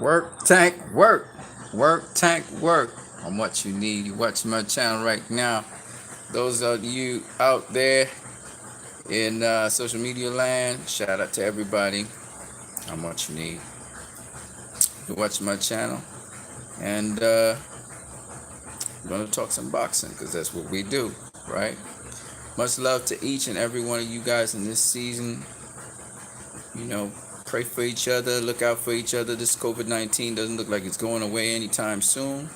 Work, tank, work. Work, tank, work. On what you need. You watching my channel right now. Those of you out there in social media land, shout out to everybody. On what you need. You watching my channel. And I'm going to talk some boxing because that's what we do, right? Much love to each and every one of you guys in this season. You know, pray for each other, look out for each other. This COVID-19 doesn't look like it's going away anytime soon.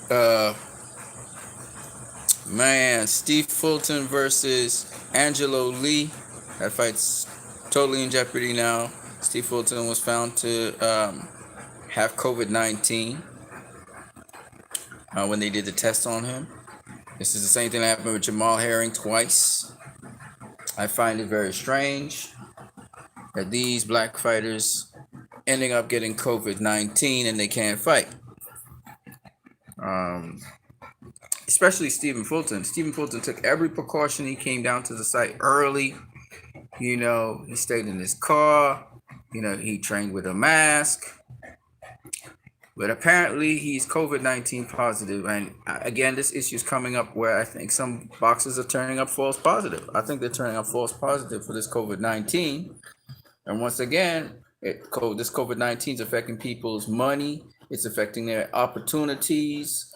Uh, Man, Steve Fulton versus Angelo Lee. That fight's totally in jeopardy now. Steve Fulton was found to have COVID-19 when they did the test on him. This is the same thing that happened with Jamal Herring twice. I find it very strange that these black fighters ending up getting COVID-19 and they can't fight. Especially Stephen Fulton. Stephen Fulton took every precaution. He came down to the site early. You know, he stayed in his car. You know, he trained with a mask. But apparently he's COVID-19 positive. And again, this issue is coming up where I think some boxers are turning up false positive. I think they're turning up false positive for this COVID-19. And once again, this COVID-19 is affecting people's money. It's affecting their opportunities.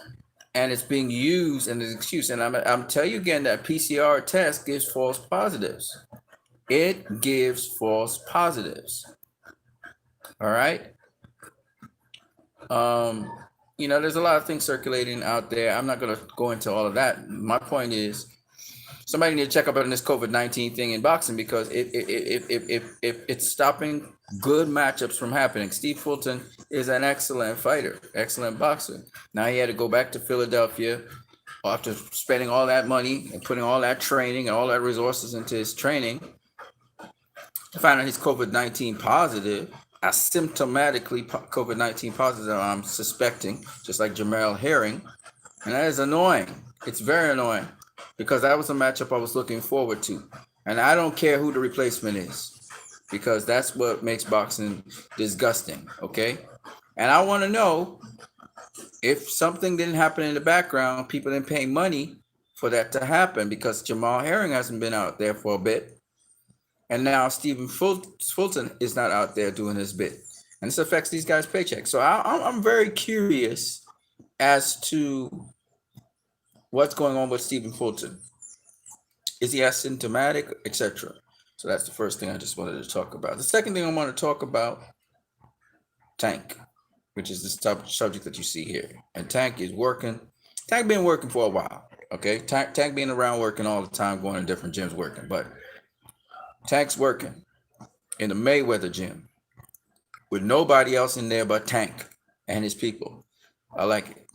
And it's being used as an excuse. And I'm telling you again that PCR test gives false positives. It gives false positives. All right. You know, there's a lot of things circulating out there. I'm not going to go into all of that. My point is, somebody need to check up on this COVID-19 thing in boxing because it's stopping good matchups from happening. Steve Fulton is an excellent fighter, excellent boxer. Now he had to go back to Philadelphia after spending all that money and putting all that training and all that resources into his training. I found out he's COVID-19 positive, asymptomatically COVID-19 positive, I'm suspecting, just like Jamal Herring. And that is annoying. It's very annoying because that was a matchup I was looking forward to. And I don't care who the replacement is because that's what makes boxing disgusting, okay? And I want to know if something didn't happen in the background, people didn't pay money for that to happen because Jamal Herring hasn't been out there for a bit. And now Stephen Fulton is not out there doing his bit. And this affects these guys' paychecks. So I'm very curious as to what's going on with Stephen Fulton. Is he asymptomatic, etc.? So that's the first thing I just wanted to talk about. The second thing I want to talk about, Tank, which is the subject that you see here. And Tank is working. Tank been working for a while, okay? Tank been around working all the time, going to different gyms working. But Tank's working in the Mayweather gym with nobody else in there but Tank and his people. I like it.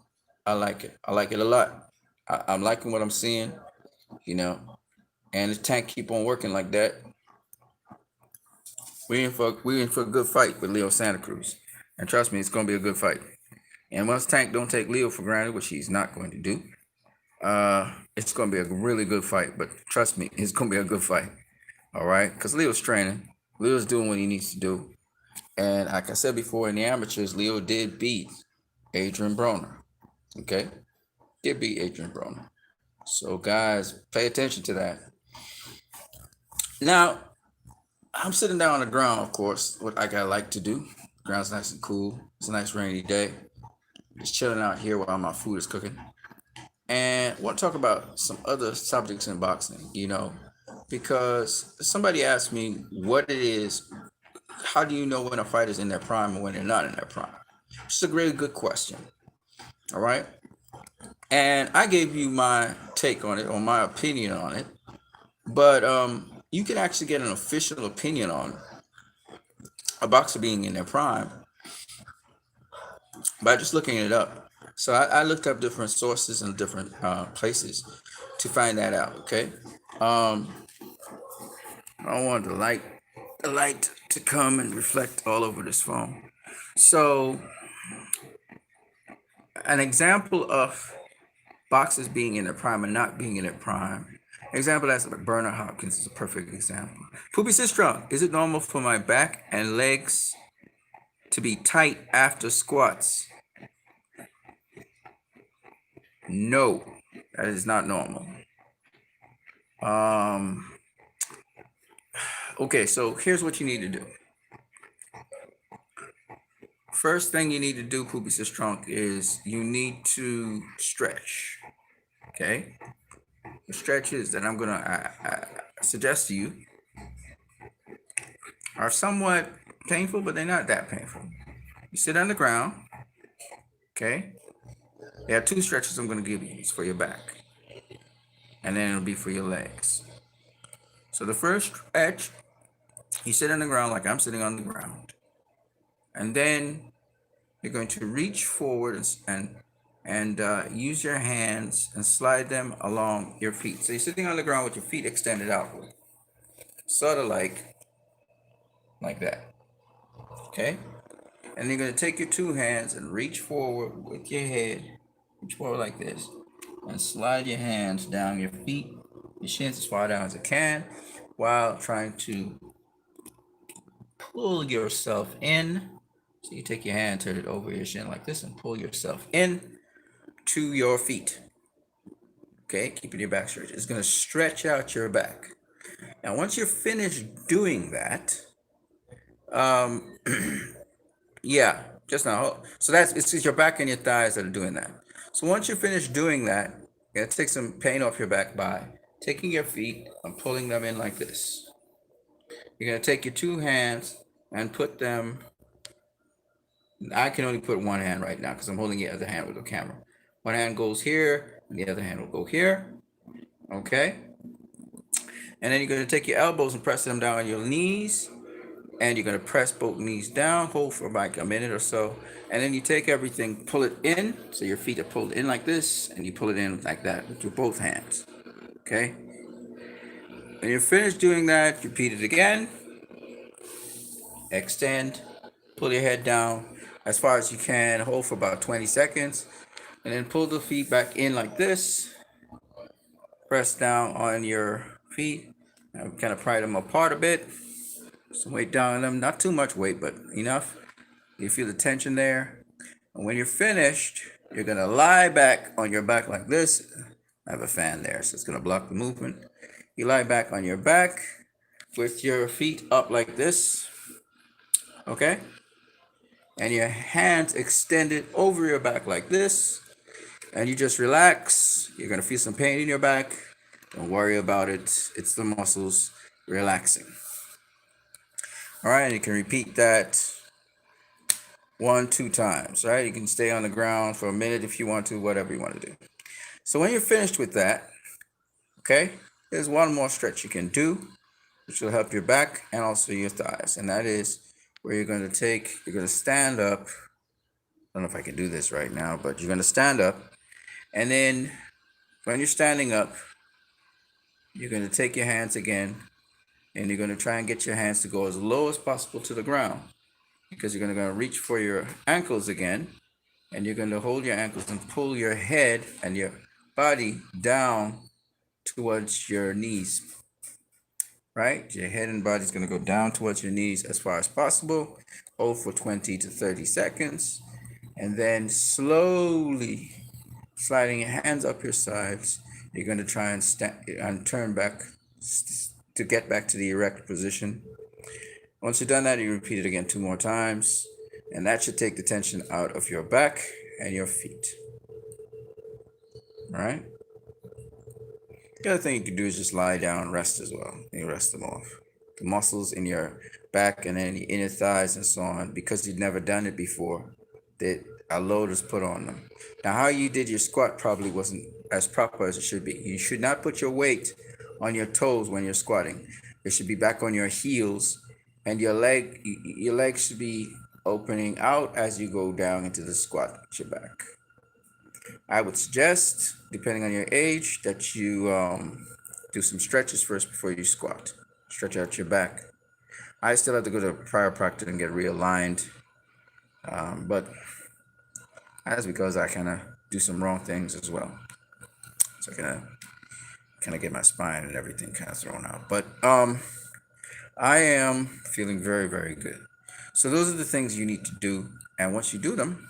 I like it. I like it a lot. I'm liking what I'm seeing, you know. And if Tank keep on working like that, we in for a good fight with Leo Santa Cruz. And trust me, it's gonna be a good fight. And once Tank don't take Leo for granted, which he's not going to do, it's gonna be a really good fight. But trust me, it's gonna be a good fight. All right, because Leo's training. Leo's doing what he needs to do. And like I said before, in the amateurs, Leo did beat Adrian Broner. Okay? Did beat Adrian Broner. So guys, pay attention to that. Now, I'm sitting down on the ground, of course, what I like to do. The ground's nice and cool. It's a nice rainy day. Just chilling out here while my food is cooking. And I want to talk about some other subjects in boxing, you know, because somebody asked me what it is. How do you know when a fighter's in their prime and when they're not in their prime? It's a really good question. All right. And I gave you my take on it or my opinion on it. But you can actually get an official opinion on a boxer being in their prime by just looking it up. So I looked up different sources and different places to find that out. Okay. I want the light to come and reflect all over this phone. So, an example of boxers being in their prime and not being in their prime. Example that's like Bernard Hopkins is a perfect example. Poopy says strong. Is it normal for my back and legs to be tight after squats. No, that is not normal. Okay, so here's what you need to do. First thing you need to do, Poopy Says Trunk, is you need to stretch. Okay, the stretches that I'm gonna suggest to you are somewhat painful, but they're not that painful. You sit on the ground. Okay, there are two stretches I'm gonna give you. It's for your back, and then it'll be for your legs. So the first stretch, you sit on the ground like I'm sitting on the ground, and then you're going to reach forward and use your hands and slide them along your feet. So you're sitting on the ground with your feet extended outward, sort of like that. Okay, and you're going to take your two hands and reach forward with your head, reach forward like this, and slide your hands down your feet, your shins as far down as it can, while trying to pull yourself in. So you take your hand, turn it over your shin like this, and pull yourself in to your feet. Okay, keeping your back straight. It's going to stretch out your back. Now, once you're finished doing that, yeah, just now. So it's your back and your thighs that are doing that. So once you're finished doing that, you're going to take some pain off your back by taking your feet and pulling them in like this. You're going to take your two hands and put them. I can only put one hand right now because I'm holding the other hand with the camera. One hand goes here, and the other hand will go here. Okay? And then you're going to take your elbows and press them down on your knees. And you're going to press both knees down, hold for like a minute or so. And then you take everything, pull it in. So your feet are pulled in like this, and you pull it in like that with your both hands. Okay? When you're finished doing that, repeat it again. Extend, pull your head down as far as you can, hold for about 20 seconds, and then pull the feet back in like this. Press down on your feet, and kind of pry them apart a bit. Some weight down on them, not too much weight, but enough. You feel the tension there. And when you're finished, you're gonna lie back on your back like this. I have a fan there, so it's gonna block the movement. You lie back on your back with your feet up like this, okay? And your hands extended over your back like this. And you just relax. You're gonna feel some pain in your back. Don't worry about it. It's the muscles relaxing. All right, and you can repeat that 1-2 times, right? You can stay on the ground for a minute if you want to, whatever you want to do. So when you're finished with that, okay, there's one more stretch you can do, which will help your back and also your thighs. And that is where you're going to stand up. I don't know if I can do this right now, but you're going to stand up. And then when you're standing up, you're going to take your hands again, and you're going to try and get your hands to go as low as possible to the ground, because you're going to reach for your ankles again, and you're going to hold your ankles and pull your head and your body down towards your knees, right? Your head and body is going to go down towards your knees as far as possible. Hold for 20 to 30 seconds, and then slowly sliding your hands up your sides, you're going to try and turn back to get back to the erect position. Once you've done that, you repeat it again 2 more times, and that should take the tension out of your back and your feet. All right? The other thing you can do is just lie down and rest as well. You rest them off. The muscles in your back and then your inner thighs and so on, because you've never done it before, that a load is put on them. Now, how you did your squat probably wasn't as proper as it should be. You should not put your weight on your toes when you're squatting. It should be back on your heels, and your legs should be opening out as you go down into the squat with your back. I would suggest, depending on your age, that you do some stretches first before you squat. Stretch out your back. I still have to go to chiropractor and get realigned, but that's because I kind of do some wrong things as well. So I kind of get my spine and everything kind of thrown out. But I am feeling very, very good. So those are the things you need to do, and once you do them,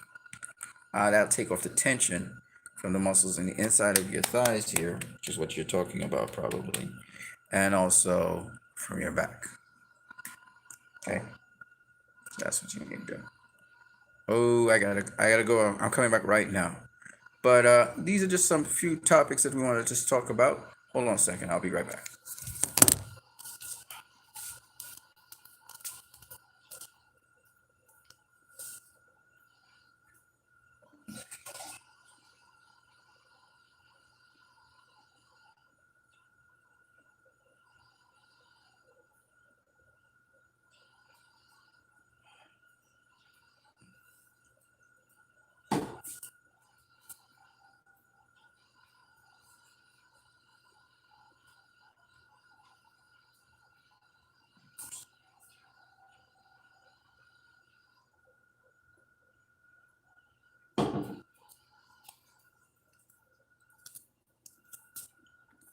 that'll take off the tension from the muscles in the inside of your thighs here, which is what you're talking about probably, and also from your back. Okay, that's what you need to do. Oh, I gotta go. I'm coming back right now. But these are just some few topics that we want to just talk about. Hold on a second. I'll be right back.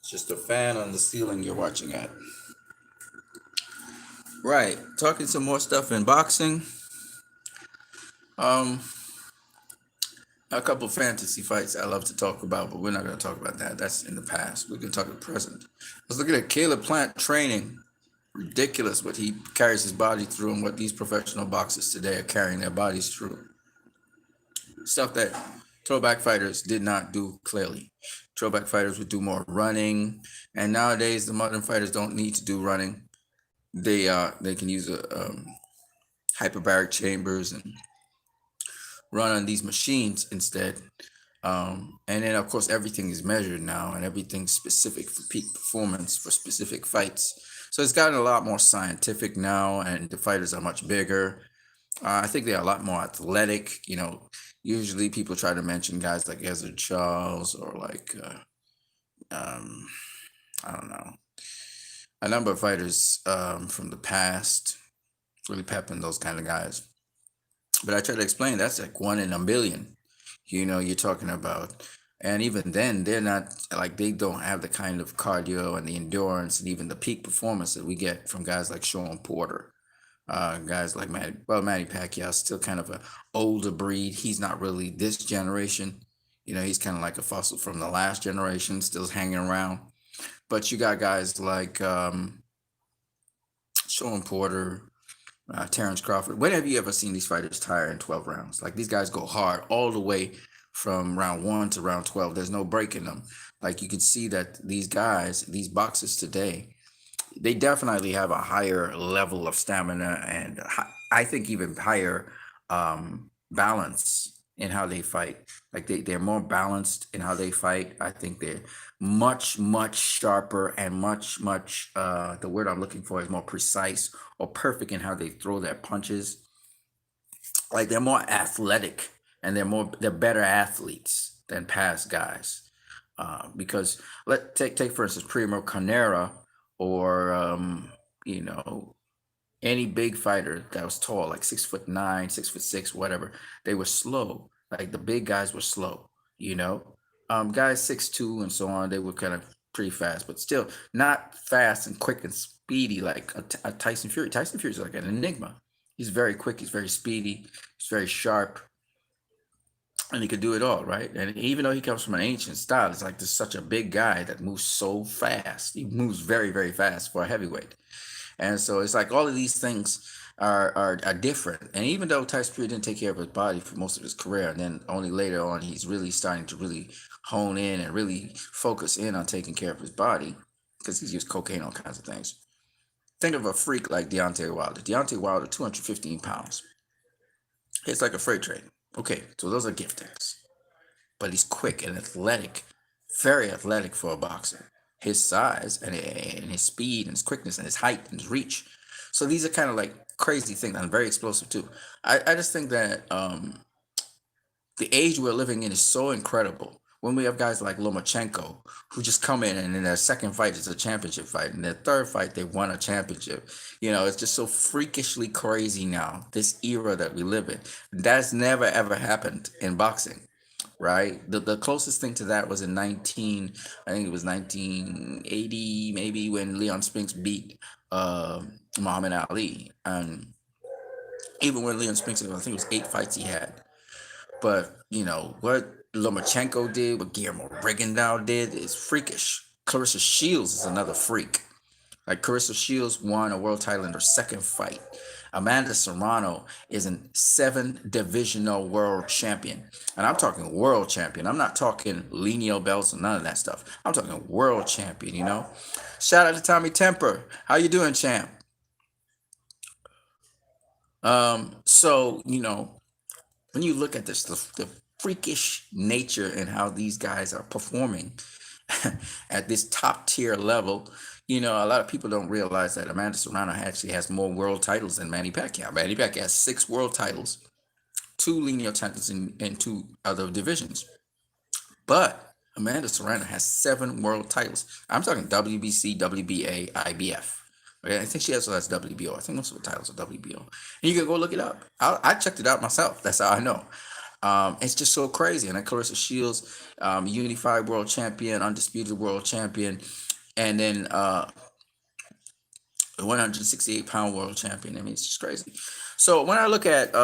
It's just a fan on the ceiling you're watching at. Right. Talking some more stuff in boxing. Um, a couple fantasy fights I love to talk about, but we're not going to talk about that. That's in the past. We're going to talk about the present. I was looking at Caleb Plant training. Ridiculous what he carries his body through and what these professional boxers today are carrying their bodies through. Stuff that throwback fighters did not do clearly. Throwback fighters would do more running, and nowadays the modern fighters don't need to do running. They can use hyperbaric chambers and run on these machines instead. And then of course everything is measured now, and everything's specific for peak performance for specific fights. So it's gotten a lot more scientific now, and the fighters are much bigger. I think they're a lot more athletic. Usually people try to mention guys like Ezra Charles or like um, I don't know, a number of fighters from the past, Willie Pep and those kind of guys. But I try to explain that's like one in a million. You're talking about, and even then, they're not like they don't have the kind of cardio and the endurance and even the peak performance that we get from guys like Sean Porter. Guys like Manny Pacquiao is still kind of an older breed. He's not really this generation. He's kind of like a fossil from the last generation, still hanging around. But you got guys like Sean Porter, Terrence Crawford. When have you ever seen these fighters tire in 12 rounds? Like these guys go hard all the way from round 1 to round 12. There's no break in them. Like you can see that these guys, these boxers today, they definitely have a higher level of stamina and I think even higher balance in how they fight. Like they're more balanced in how they fight. I think they're much, much sharper and much, the word I'm looking for is more precise or perfect in how they throw their punches. Like they're more athletic and they're better athletes than past guys. Because let take for instance Primo Carnera or you know any big fighter that was tall, like 6'9", 6'6", whatever. They were slow. Like the big guys were slow. Guys 6'2" and so on. They were kind of pretty fast, but still not fast and quick and speedy like a Tyson Fury. Tyson Fury is like an enigma. He's very quick. He's very speedy. He's very sharp and he could do it all, right? And even though he comes from an ancient style, it's like this such a big guy that moves so fast. He moves very, very fast for a heavyweight. And so it's like all of these things are different. And even though Tyson Fury didn't take care of his body for most of his career, and then only later on he's really starting to really hone in and really focus in on taking care of his body because he's used cocaine, all kinds of things. Think of a freak like Deontay Wilder. Deontay Wilder, 215 pounds. It's like a freight train. Okay, so those are giftings. But he's quick and athletic, very athletic for a boxer. His size and his speed and his quickness and his height and his reach. So these are kind of like crazy things and very explosive too. I just think that the age we're living in is so incredible. When we have guys like Lomachenko who just come in and in their second fight is a championship fight, and their third fight they won a championship. It's just so freakishly crazy now. This era that we live in, that's never ever happened in boxing, right? The closest thing to that was in I think it was 1980 maybe when Leon Spinks beat Muhammad Ali, and Even when Leon Spinks, I think it was 8 fights he had. But what Lomachenko did, what Guillermo Rigondeaux did, is freakish. Clarissa Shields is another freak. Like Clarissa Shields won a world title in her second fight. Amanda Serrano is a 7 divisional world champion. And I'm talking world champion. I'm not talking lineal belts and none of that stuff. I'm talking world champion. Shout out to Tommy Temper. How you doing, champ? So, when you look at this, the freakish nature and how these guys are performing at this top tier level, a lot of people don't realize that Amanda Serrano actually has more world titles than Manny Pacquiao. Manny Pacquiao has 6 world titles, 2 lineal titles in 2 other divisions. But Amanda Serrano has 7 world titles. I'm talking WBC, WBA, IBF. Okay, I think she also has WBO. I think most of the titles are WBO. And you can go look it up. I checked it out myself. That's how I know. It's just so crazy. And then Clarissa Shields, unified world champion, undisputed world champion, and then 168-pound world champion. I mean, it's just crazy. So when I look at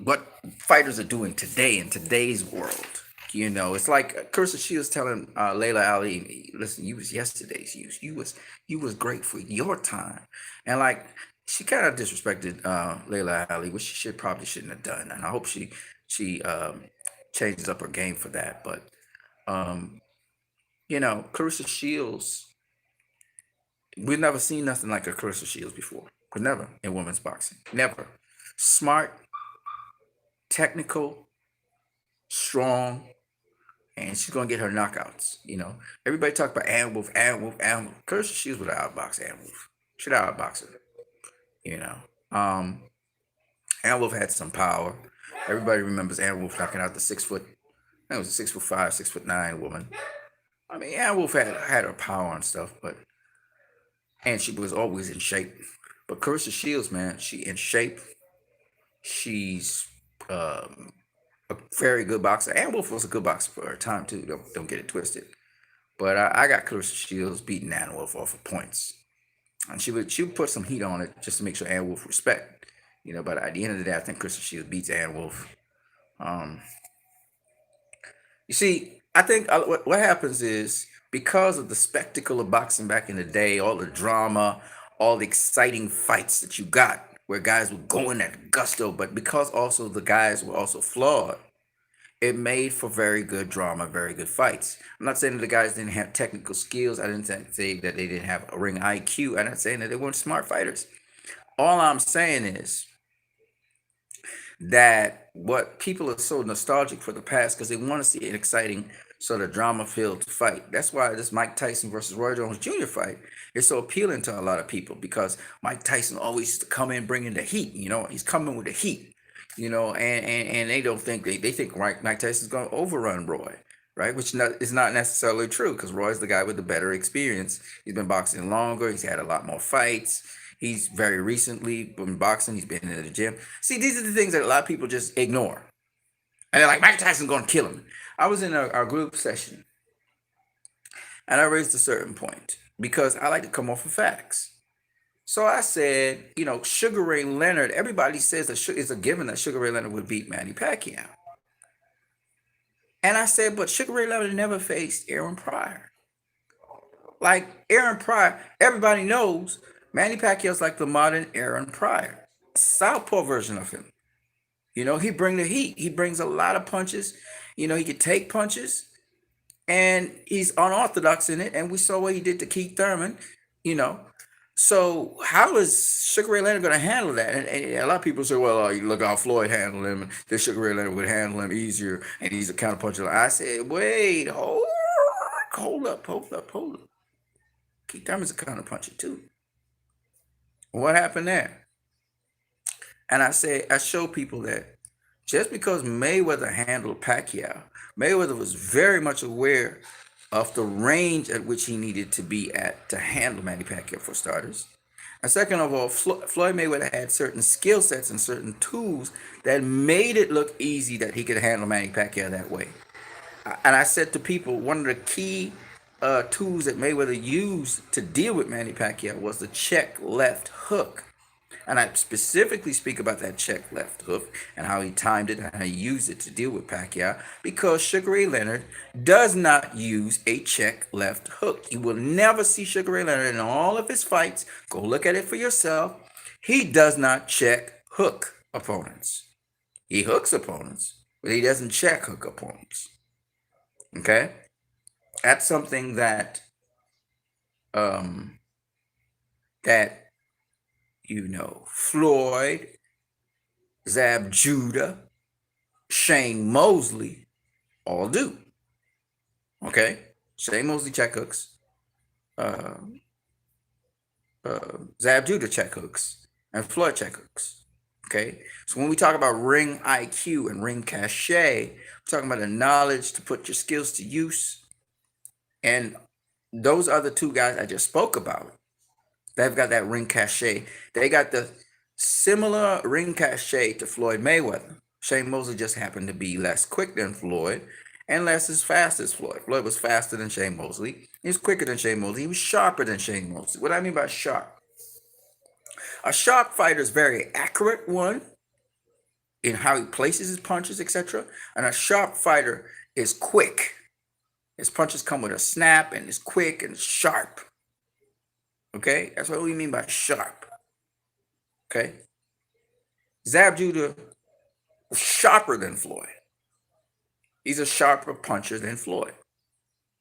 what fighters are doing today in today's world, it's like Clarissa Shields telling Layla Ali, "Listen, you was yesterday's you. You was great for your time," and like she kind of disrespected Layla Ali, which she probably shouldn't have done. And I hope she changes up her game for that. But Clarissa Shields, we've never seen nothing like a Clarissa Shields before. Could never in women's boxing. Never. Smart, technical, strong, and she's gonna get her knockouts. Everybody talk about Ann Wolf. Clarissa Shields would outbox Ann Wolf. She'd outbox her. Ann Wolf had some power. Everybody remembers Ann Wolf knocking out the 6 foot. I think it was a 6'5", 6'9" woman. I mean, Ann Wolf had her power and stuff, and she was always in shape. But Clarissa Shields, man, she in shape. She's a very good boxer. Ann Wolf was a good boxer for her time too. Don't get it twisted. But I got Clarissa Shields beating Ann Wolf off of points, and she would put some heat on it just to make sure Ann Wolf respect. But at the end of the day, I think Clarissa Shields beats Ann Wolf. You see, I think what happens is, because of the spectacle of boxing back in the day, all the drama, all the exciting fights that you got, where guys were going at gusto, but because also the guys were also flawed, it made for very good drama, very good fights. I'm not saying that the guys didn't have technical skills. I didn't say that they didn't have a ring IQ. I'm not saying that they weren't smart fighters. All I'm saying is that what people are so nostalgic for the past, because they want to see an exciting sort of drama-filled fight. That's why this Mike Tyson versus Roy Jones Jr. fight is so appealing to a lot of people, because Mike Tyson always used to come in bringing the heat. He's coming with the heat. And they don't think they think Mike Tyson's going to overrun Roy, right? Which is not necessarily true, because Roy's the guy with the better experience. He's been boxing longer. He's had a lot more fights. He's very recently been boxing. He's been in the gym. See, these are the things that a lot of people just ignore. And they're like, Mike Tyson's going to kill him. I was in our group session, and I raised a certain point, because I like to come off of facts. So I said, Sugar Ray Leonard, everybody says that it's a given that Sugar Ray Leonard would beat Manny Pacquiao. And I said, but Sugar Ray Leonard never faced Aaron Pryor. Like Aaron Pryor, everybody knows Manny Pacquiao's like the modern Aaron Pryor, southpaw version of him. He brings the heat. He brings a lot of punches. He could take punches, and he's unorthodox in it. And we saw what he did to Keith Thurman. So how is Sugar Ray Leonard going to handle that? And a lot of people say, well, you look how Floyd handled him, and this Sugar Ray Leonard would handle him easier, and he's a counterpuncher. I said, wait, hold up. Keith Thurman's a counterpuncher too. What happened there? And I show people that just because Mayweather handled Pacquiao, Mayweather was very much aware of the range at which he needed to be at to handle Manny Pacquiao, for starters. And second of all, Floyd Mayweather had certain skill sets and certain tools that made it look easy that he could handle Manny Pacquiao that way. And I said to people, one of the key tools that Mayweather used to deal with Manny Pacquiao was the check left hook. And I specifically speak about that check left hook and how he timed it and how he used it to deal with Pacquiao, because Sugar Ray Leonard does not use a check left hook. You will never see Sugar Ray Leonard in all of his fights. Go look at it for yourself. He does not check hook opponents. He hooks opponents, but he doesn't check hook opponents. Okay? That's something that that Floyd, Zab Judah, Shane Mosley all do. Okay? Shane Mosley check hooks. Zab Judah check hooks. And Floyd check hooks. Okay? So when we talk about ring IQ and ring cachet, we're talking about the knowledge to put your skills to use. And those other two guys I just spoke about, they've got that ring cachet. They got the similar ring cachet to Floyd Mayweather. Shane Mosley just happened to be less quick than Floyd and less as fast as Floyd. Floyd was faster than Shane Mosley. He was quicker than Shane Mosley. He was sharper than Shane Mosley. What do I mean by sharp? A sharp fighter is very accurate one in how he places his punches, etc. And a sharp fighter is quick. His punches come with a snap and it's quick and sharp. Okay? That's what we mean by sharp. Okay? Zab Judah was sharper than Floyd. He's a sharper puncher than Floyd.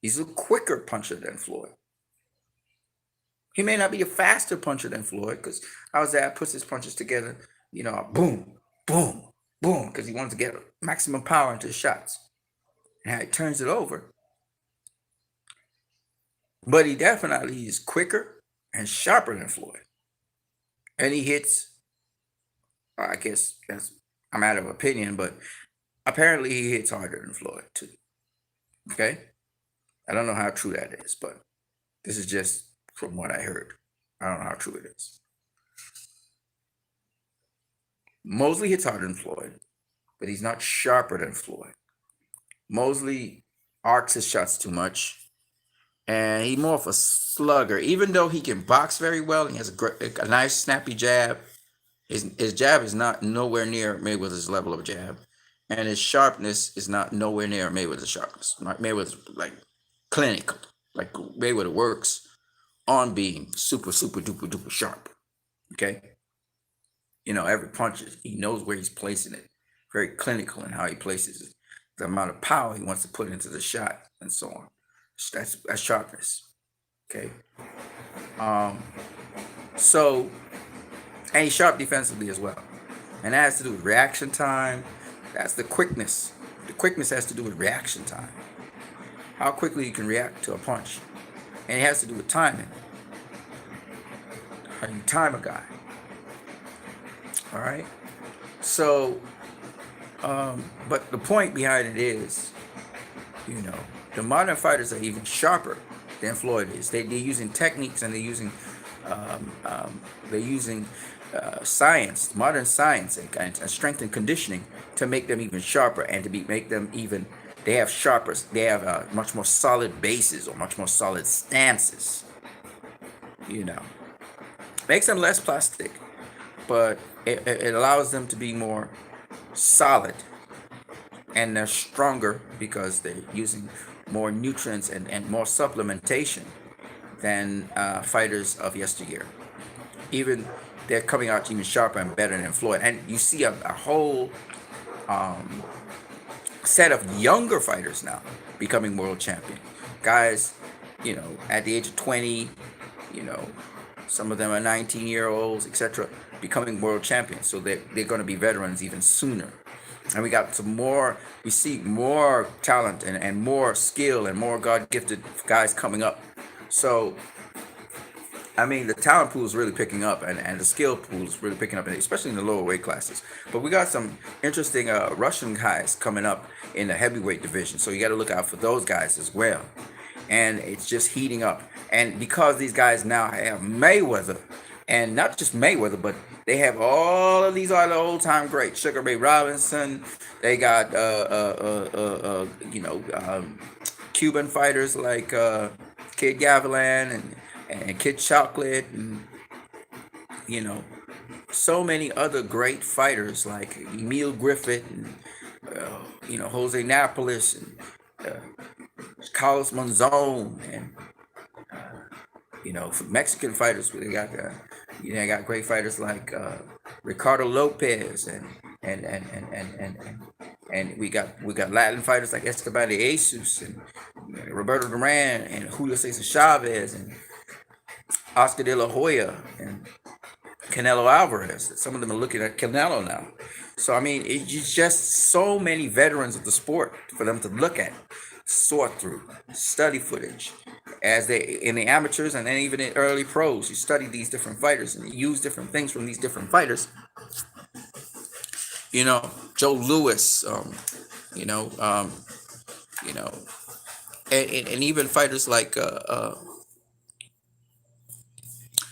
He's a quicker puncher than Floyd. He may not be a faster puncher than Floyd, because how Zab puts his punches together, boom, boom, boom, because he wants to get maximum power into his shots. And how he turns it over. But he definitely is quicker and sharper than Floyd. And he hits, I guess I'm out of opinion, but apparently he hits harder than Floyd too. Okay? I don't know how true that is, but this is just from what I heard. I don't know how true it is. Mosley hits harder than Floyd, but he's not sharper than Floyd. Mosley arcs his shots too much. And he's more of a slugger. Even though he can box very well, he has a nice snappy jab. His jab is not nowhere near Mayweather's level of jab. And his sharpness is not nowhere near Mayweather's sharpness. Mayweather's like clinical. Like Mayweather works on being super, super, duper, duper sharp. Okay? Every punch, he knows where he's placing it. Very clinical in how he places it. The amount of power he wants to put into the shot and so on. That's sharpness. Okay. So, and he's sharp defensively as well. And that has to do with reaction time. That's the quickness. The quickness has to do with reaction time. How quickly you can react to a punch. And it has to do with timing. How you time a guy. All right. So, but the point behind it is, the modern fighters are even sharper than Floyd is. They're using techniques and they're using science, modern science, and strength and conditioning to make them even sharper and to make them even. They have much more solid bases or much more solid stances. Makes them less plastic, but it allows them to be more solid, and they're stronger because they're using more nutrients and more supplementation than fighters of yesteryear. Even they're coming out even sharper and better than Floyd. And you see a whole set of younger fighters now becoming world champion. Guys, at the age of 20, some of them are 19-year-olds, etc., becoming world champions. So they're going to be veterans even sooner. And we see more talent and more skill and more God-gifted guys coming up. So, the talent pool is really picking up and the skill pool is really picking up, especially in the lower weight classes. But we got some interesting Russian guys coming up in the heavyweight division. So you got to look out for those guys as well. And it's just heating up. And because these guys now have Mayweather, and not just Mayweather, but they have all of these other old-time greats. Sugar Ray Robinson. They got, Cuban fighters like Kid Gavilan and Kid Chocolate, and so many other great fighters like Emil Griffith and Jose Napoles and Carlos Monzon and Mexican fighters. They got got great fighters like Ricardo Lopez and we got Latin fighters like Esteban de Jesus and Roberto Duran and Julio Cesar Chavez and Oscar De La Hoya and Canelo Alvarez. Some of them are looking at Canelo now. So I mean, it's just so many veterans of the sport for them to look at, sort through, study footage, as they in the amateurs and then even in early pros. You study these different fighters and you use different things from these different fighters. Joe Louis, you know, um, you know, and even fighters like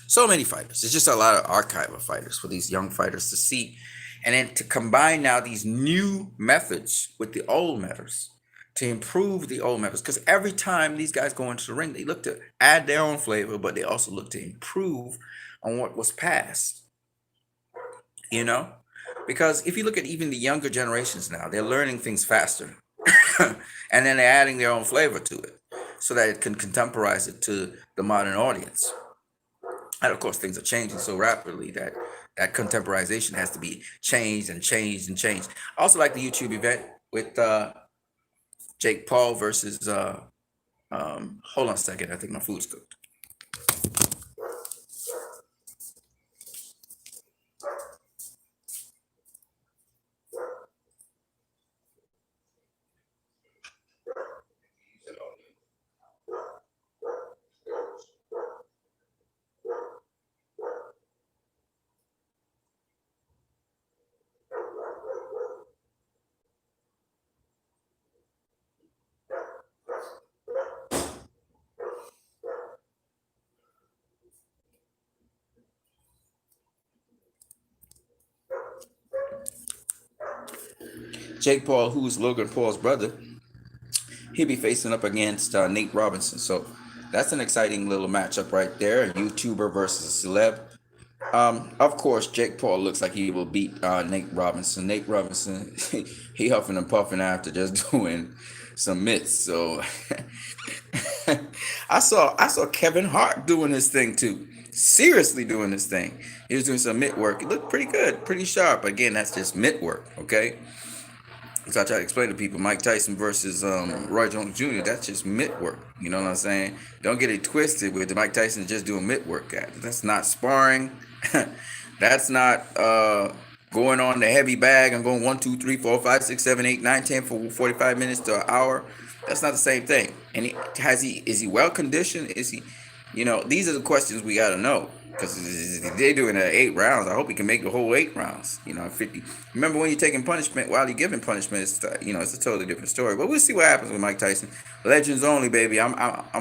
so many fighters. It's just a lot of archive of fighters for these young fighters to see. And then to combine now these new methods with the old methods to improve the old methods. Because every time these guys go into the ring, they look to add their own flavor, but they also look to improve on what was past, you know? Because if you look at even the younger generations now, they're learning things faster. And then they're adding their own flavor to it so that it can contemporize it to the modern audience. And of course, things are changing so rapidly that contemporization has to be changed and changed and changed. I also like the YouTube event with Jake Paul versus. Hold on a second. I think my food's cooked. Jake Paul, who's Logan Paul's brother, he'll be facing up against Nate Robinson. So that's an exciting little matchup right there. A YouTuber versus a celeb. Of course, Jake Paul looks like he will beat Nate Robinson. Nate Robinson, he huffing and puffing after just doing some mitts. So I saw Kevin Hart doing this thing too. Seriously doing this thing. He was doing some mitt work. It looked pretty good, pretty sharp. Again, that's just mitt work, okay? So I try to explain to people Mike Tyson versus Roy Jones Jr. That's just mitt work. You know what I'm saying? Don't get it twisted with Mike Tyson just doing mitt work. That's not sparring. That's not going on the heavy bag and going 1, 2, 3, 4, 5, 6, 7, 8, 9, 10 for 45 minutes to an hour. That's not the same thing. And is he well conditioned? Is he? These are the questions we got to know. Because if they're doing 8 rounds, I hope he can make the whole 8 rounds. 50. Remember when you're taking punishment while you're giving punishment, it's a totally different story. But we'll see what happens with Mike Tyson. Legends only, baby. I'm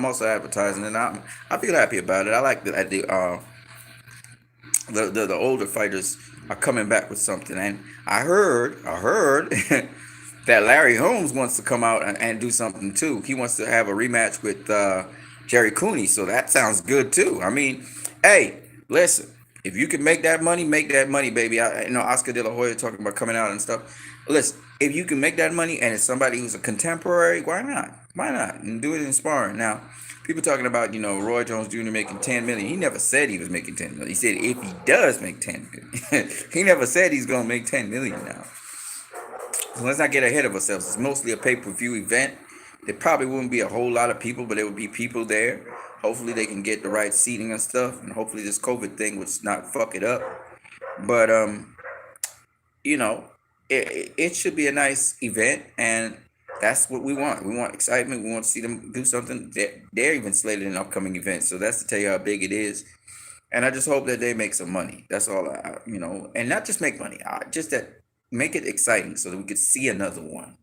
also advertising, and I feel happy about it. I like that the older fighters are coming back with something. And I heard that Larry Holmes wants to come out and do something too. He wants to have a rematch with Jerry Cooney. So that sounds good too. I mean, hey. Listen, if you can make that money, baby. I know Oscar De La Hoya talking about coming out and stuff. Listen, if you can make that money and it's somebody who's a contemporary, why not? Why not? And do it in sparring. Now, people talking about, Roy Jones Jr. making 10 million. He never said he was making 10 million. He said if he does make 10 million. He never said he's going to make 10 million now. So let's not get ahead of ourselves. It's mostly a pay-per-view event. There probably wouldn't be a whole lot of people, but there would be people there. Hopefully they can get the right seating and stuff, and hopefully this COVID thing would not fuck it up. But it should be a nice event, and that's what we want. We want excitement. We want to see them do something. They're even slated in upcoming events, so that's to tell you how big it is. And I just hope that they make some money. That's all, and not just make money. Just that make it exciting so that we could see another one.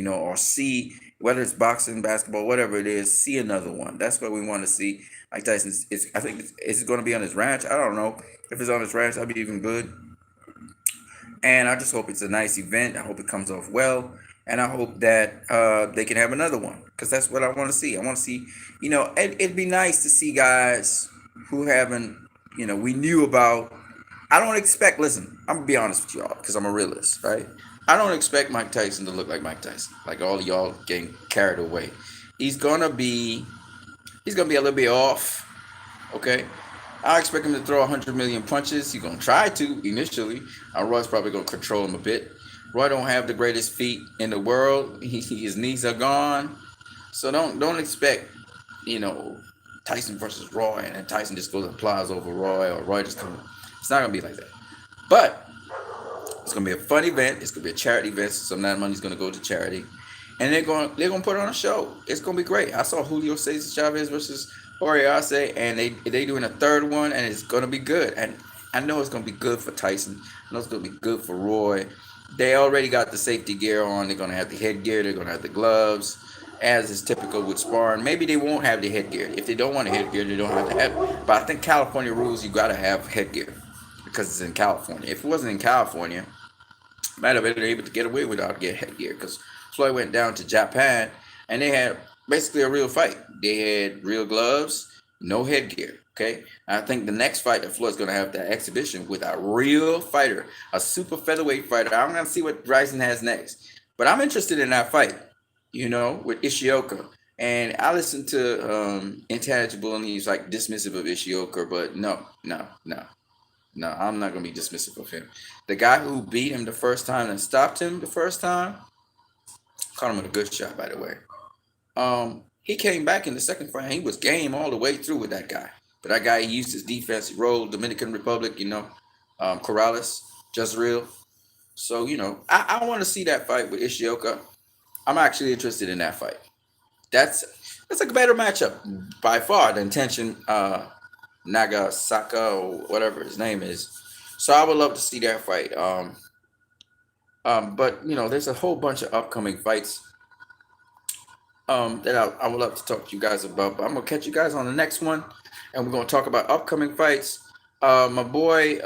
Or see, whether it's boxing, basketball, whatever it is, see another one. That's what we want to see. Mike Tyson, I think it's going to be on his ranch. I don't know. If it's on his ranch, that'd be even good. And I just hope it's a nice event. I hope it comes off well. And I hope that they can have another one. Because that's what I want to see. I want to see, it'd be nice to see guys who haven't, we knew about I don't expect. Listen, I'm gonna be honest with y'all because I'm a realist, right? I don't expect Mike Tyson to look like Mike Tyson, like all of y'all getting carried away. He's gonna be, he's gonna be a little bit off. Okay, I expect him to throw 100 million punches. He's gonna try to initially. Roy's probably gonna control him a bit. Roy don't have the greatest feet in the world. His knees are gone, so don't expect, you know, Tyson versus Roy, and then Tyson just goes and plies over Roy, or Roy just comes. It's not gonna be like that. But it's gonna be a fun event. It's gonna be a charity event. So some of that money's gonna go to charity, and they're gonna put on a show. It's gonna be great. I saw Julio Cesar Chavez versus Jorge Arce, and they doing a third one, and it's gonna be good. And I know it's gonna be good for Tyson. I know it's gonna be good for Roy. They already got the safety gear on. They're gonna have the headgear. They're gonna have the gloves, as is typical with sparring. Maybe they won't have the headgear. If they don't want a headgear, they don't have to have. But I think California rules you gotta have headgear because it's in California. If it wasn't in California, might have been able to get away without getting headgear because Floyd went down to Japan and they had basically a real fight. They had real gloves, no headgear. Okay, I think the next fight that Floyd's gonna have that exhibition with a real fighter, a super featherweight fighter. I'm gonna see what Bryson has next, but I'm interested in that fight. You know, with Ishioka. And I listened to Intangible, and he's like dismissive of Ishioka, but no, I'm not gonna be dismissive of him. The guy who beat him the first time and stopped him the first time, caught him with a good shot, by the way. He came back in the second fight. He was game all the way through with that guy. But that guy, he used his defense. He rolled Dominican Republic, you know, Corrales, just real. So, you know, I want to see that fight with Ishioka. I'm actually interested in that fight. That's a better matchup by far than Tenshin Nagasaka or whatever his name is. So I would love to see that fight. But you know, there's a whole bunch of upcoming fights that I would love to talk to you guys about. But I'm gonna catch you guys on the next one, and we're gonna talk about upcoming fights. My boy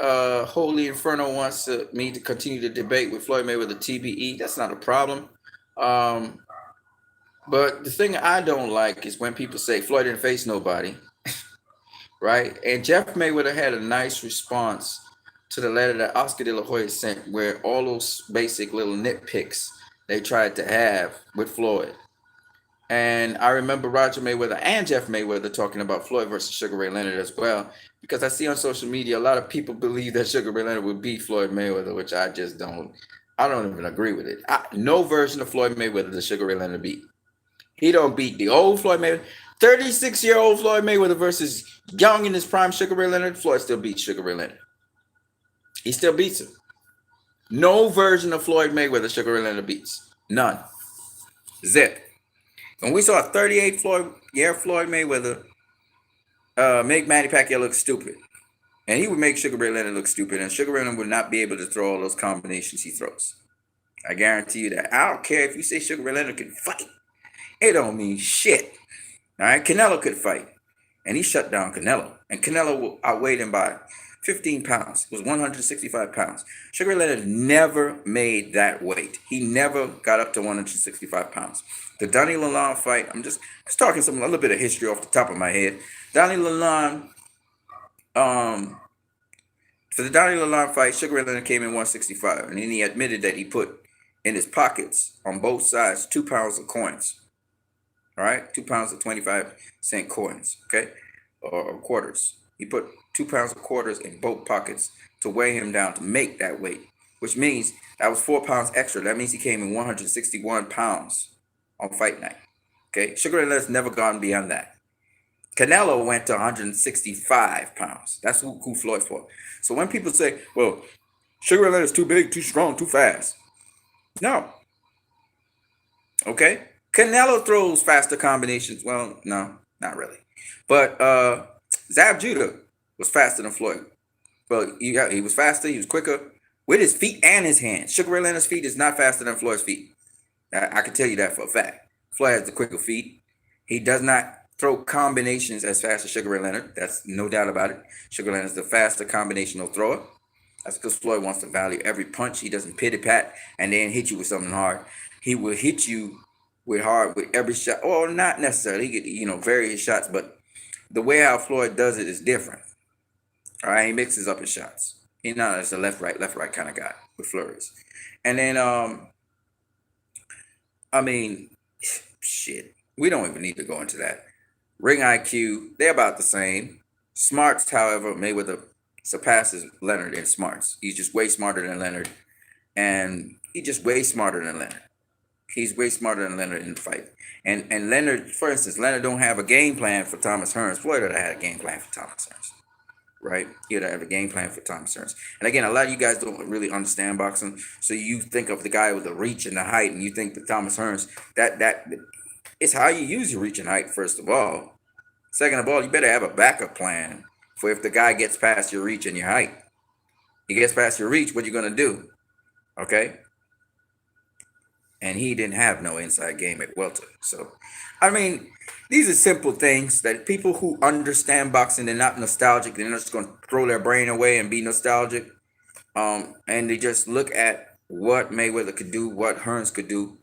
Holy Inferno wants me to continue the debate with Floyd Mayweather TBE. That's not a problem. But the thing I don't like is when people say Floyd didn't face nobody, right? And Jeff Mayweather had a nice response to the letter that Oscar De La Hoya sent, where all those basic little nitpicks they tried to have with Floyd. And I remember Roger Mayweather and Jeff Mayweather talking about Floyd versus Sugar Ray Leonard as well, because I see on social media a lot of people believe that Sugar Ray Leonard would beat Floyd Mayweather, which I just don't. I don't even agree with it. No version of Floyd Mayweather does Sugar Ray Leonard beat. He don't beat the old Floyd Mayweather. 36-year-old Floyd Mayweather versus young in his prime Sugar Ray Leonard. Floyd still beats Sugar Ray Leonard. He still beats him. No version of Floyd Mayweather Sugar Ray Leonard beats. None. Zip. When we saw a 38 Floyd Mayweather make Manny Pacquiao look stupid. And he would make Sugar Ray Leonard look stupid. And Sugar Ray Leonard would not be able to throw all those combinations he throws. I guarantee you that. I don't care if you say Sugar Ray Leonard can fight. It don't mean shit. All right, Canelo could fight, and he shut down Canelo. And Canelo outweighed him by 15 pounds. It was 165 pounds. Sugar Ray Leonard never made that weight. He never got up to 165 pounds. The Donnie Lalonde fight, I'm just talking a little bit of history off the top of my head. Donnie Lalonde, for the Donnie Lalonde fight, Sugar Ray Leonard came in 165, and then he admitted that he put in his pockets on both sides 2 pounds of coins. All right, 2 pounds of 25-cent coins, okay, or quarters. He put 2 pounds of quarters in both pockets to weigh him down to make that weight, which means that was 4 pounds extra. That means he came in 161 pounds on fight night. Okay, Sugar Ray Leonard's never gone beyond that. Canelo went to 165 pounds. That's who Floyd fought. So when people say, well, Sugar Ray Leonard's too big, too strong, too fast. No. Okay. Canelo throws faster combinations. Well, no, not really. But Zab Judah was faster than Floyd. But he was faster. He was quicker with his feet and his hands. Sugar Ray Leonard's feet is not faster than Floyd's feet. I can tell you that for a fact. Floyd has the quicker feet. He does not throw combinations as fast as Sugar Ray Leonard. That's no doubt about it. Sugar Leonard's the faster combinational thrower. That's because Floyd wants to value every punch. He doesn't pity-pat and then hit you with something hard. He will hit you with every shot. Or not necessarily. He get, various shots, but the way how Floyd does it is different. All right, he mixes up his shots. He's not as a left right kind of guy with flurries. And then I mean, shit. We don't even need to go into that. Ring IQ, they're about the same. Smarts, however, Mayweather surpasses Leonard in smarts. He's just way smarter than Leonard, and he's just way smarter than Leonard. He's way smarter than Leonard in the fight. And Leonard, for instance, Leonard don't have a game plan for Thomas Hearns. Floyd would have had a game plan for Thomas Hearns, right? He'd have a game plan for Thomas Hearns. And again, a lot of you guys don't really understand boxing, so you think of the guy with the reach and the height, and you think that Thomas Hearns, that it's how you use your reach and height, first of all. Second of all, you better have a backup plan for if the guy gets past your reach and your height. He gets past your reach, what are you going to do? Okay? And he didn't have no inside game at welter. So, I mean, these are simple things that people who understand boxing, they're not nostalgic. They're not just going to throw their brain away and be nostalgic. And they just look at what Mayweather could do, what Hearns could do.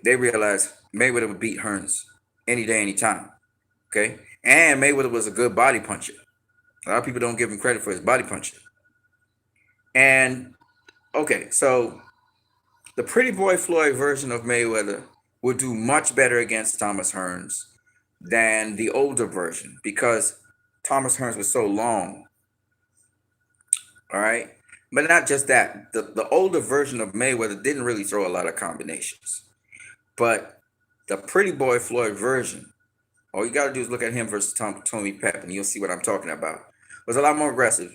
They realize Mayweather would beat Hearns any day, any time. Okay? And Mayweather was a good body puncher. A lot of people don't give him credit for his body punching. And, okay, so the Pretty Boy Floyd version of Mayweather would do much better against Thomas Hearns than the older version because Thomas Hearns was so long. All right? But not just that. The older version of Mayweather didn't really throw a lot of combinations. But the Pretty Boy Floyd version, all you got to do is look at him versus Tony Pep, and you'll see what I'm talking about. Was a lot more aggressive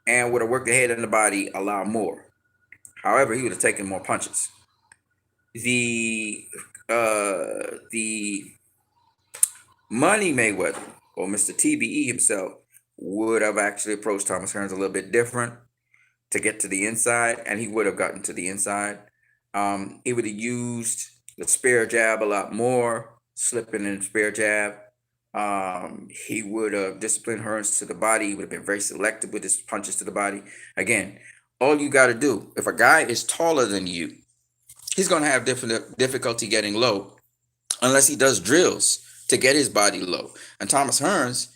and would have worked the head and the body a lot more. However, he would have taken more punches. The Money Mayweather, or Mr. TBE himself, would have actually approached Thomas Hearns a little bit different to get to the inside, and he would have gotten to the inside. He would have used the spare jab a lot more, slipping in the spare jab. He would have disciplined Hearns to the body. He would have been very selective with his punches to the body. Again, all you got to do, if a guy is taller than you, he's going to have difficulty getting low unless he does drills to get his body low. And Thomas Hearns,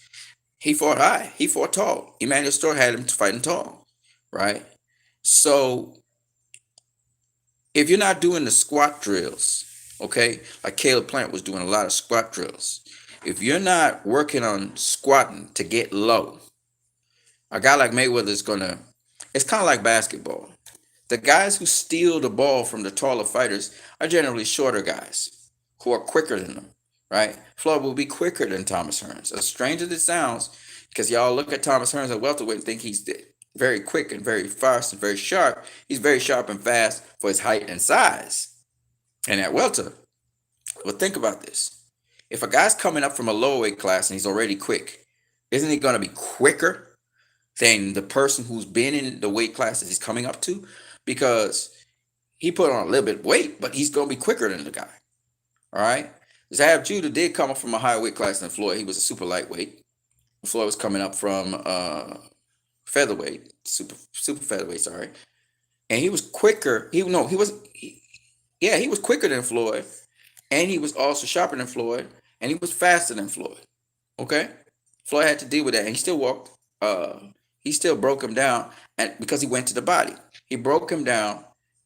he fought high. He fought tall. Emmanuel Stewart had him fighting tall, right? So if you're not doing the squat drills, okay, like Caleb Plant was doing a lot of squat drills. If you're not working on squatting to get low, a guy like Mayweather is going to, it's kind of like basketball. The guys who steal the ball from the taller fighters are generally shorter guys who are quicker than them, right? Floyd will be quicker than Thomas Hearns. As strange as it sounds, because y'all look at Thomas Hearns at welterweight and think he's very quick and very fast and very sharp. He's very sharp and fast for his height and size. And at welter, well, think about this. If a guy's coming up from a lower weight class and he's already quick, isn't he going to be quicker than the person who's been in the weight class that he's coming up to? Because he put on a little bit of weight, but he's going to be quicker than the guy. All right? Zab Judah did come up from a higher weight class than Floyd. He was a super lightweight. Floyd was coming up from featherweight, super featherweight, sorry. And he was quicker. He was quicker than Floyd. And he was also sharper than Floyd. And he was faster than Floyd. Okay? Floyd had to deal with that. And he still walked. He still broke him down, and because he went to the body. He broke him down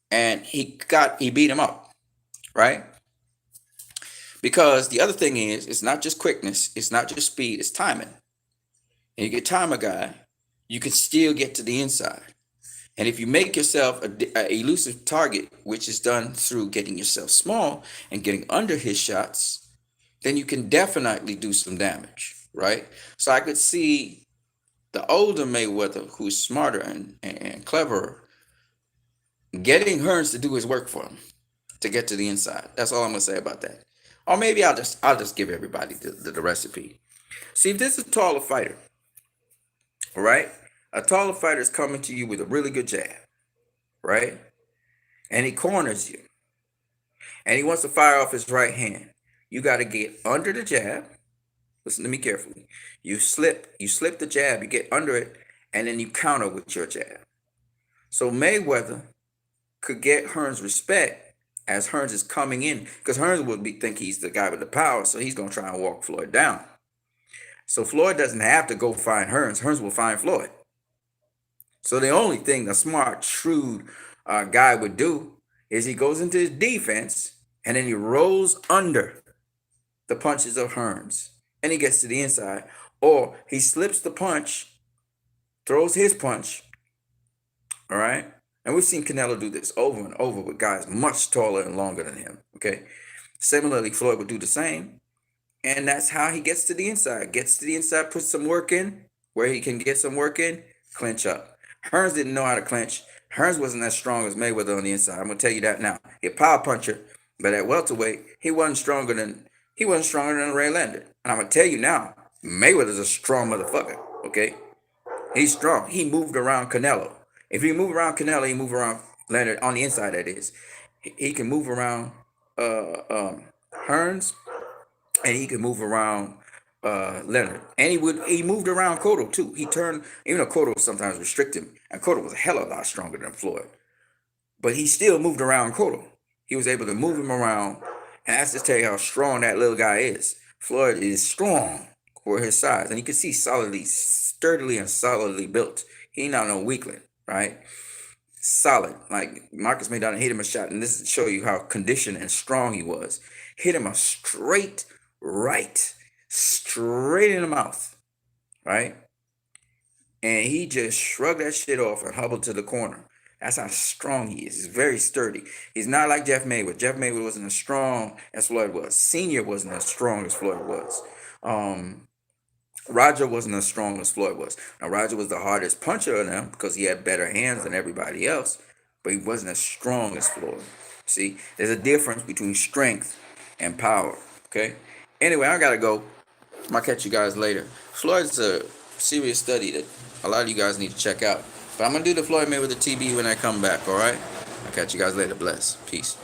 and he beat him up. Right? Because the other thing is, it's not just quickness, it's not just speed, it's timing. And you get time a guy, you can still get to the inside. And if you make yourself a elusive target, which is done through getting yourself small and getting under his shots, then you can definitely do some damage, right? So I could see the older Mayweather, who's smarter and cleverer, getting Hearns to do his work for him to get to the inside. That's all I'm gonna say about that. Or maybe I'll just give everybody the recipe. See, if this is a taller fighter, all right? A taller fighter is coming to you with a really good jab, right? And he corners you. And he wants to fire off his right hand. You got to get under the jab. Listen to me carefully. You slip the jab, you get under it, and then you counter with your jab. So Mayweather could get Hearns' respect as Hearns is coming in, because Hearns will think he's the guy with the power, so he's going to try and walk Floyd down. So Floyd doesn't have to go find Hearns. Hearns will find Floyd. So the only thing a smart, shrewd guy would do is he goes into his defense and then he rolls under the punches of Hearns and he gets to the inside, or he slips the punch, throws his punch. All right. And we've seen Canelo do this over and over with guys much taller and longer than him. Okay. Similarly, Floyd would do the same. And that's how he gets to the inside. Gets to the inside, puts some work in where he can get some work in, clinch up. Hearns didn't know how to clinch. Hearns wasn't as strong as Mayweather on the inside. I'm gonna tell you that now. He a power puncher, but at welterweight, he wasn't stronger than Ray Leonard. And I'm gonna tell you now, Mayweather's a strong motherfucker. Okay, he's strong. He moved around Canelo. If he moved around Canelo, he moved around Leonard on the inside. That is, he can move around Hearns, and he could move around Leonard. And he moved around Cotto too. He turned, even though Cotto sometimes restricted him, and Cotto was a hell of a lot stronger than Floyd. But he still moved around Cotto. He was able to move him around, and that's to tell you how strong that little guy is. Floyd is strong for his size, and you can see sturdily and solidly built. He ain't not no weakling, right? Solid. Like Marcus Maidana hit him a shot, and this is to show you how conditioned and strong he was. Hit him a straight right, straight in the mouth, right? And he just shrugged that shit off and hobbled to the corner. That's how strong he is. He's very sturdy. He's not like Jeff Mayweather. Jeff Mayweather wasn't as strong as Floyd was. Senior wasn't as strong as Floyd was. Roger wasn't as strong as Floyd was. Now, Roger was the hardest puncher of them because he had better hands than everybody else, but he wasn't as strong as Floyd. See, there's a difference between strength and power, okay? Anyway, I gotta go. I'll catch you guys later. Floyd's a serious study that a lot of you guys need to check out. But I'm gonna do the Floyd Mayweather TB when I come back, all right? I'll catch you guys later. Bless. Peace.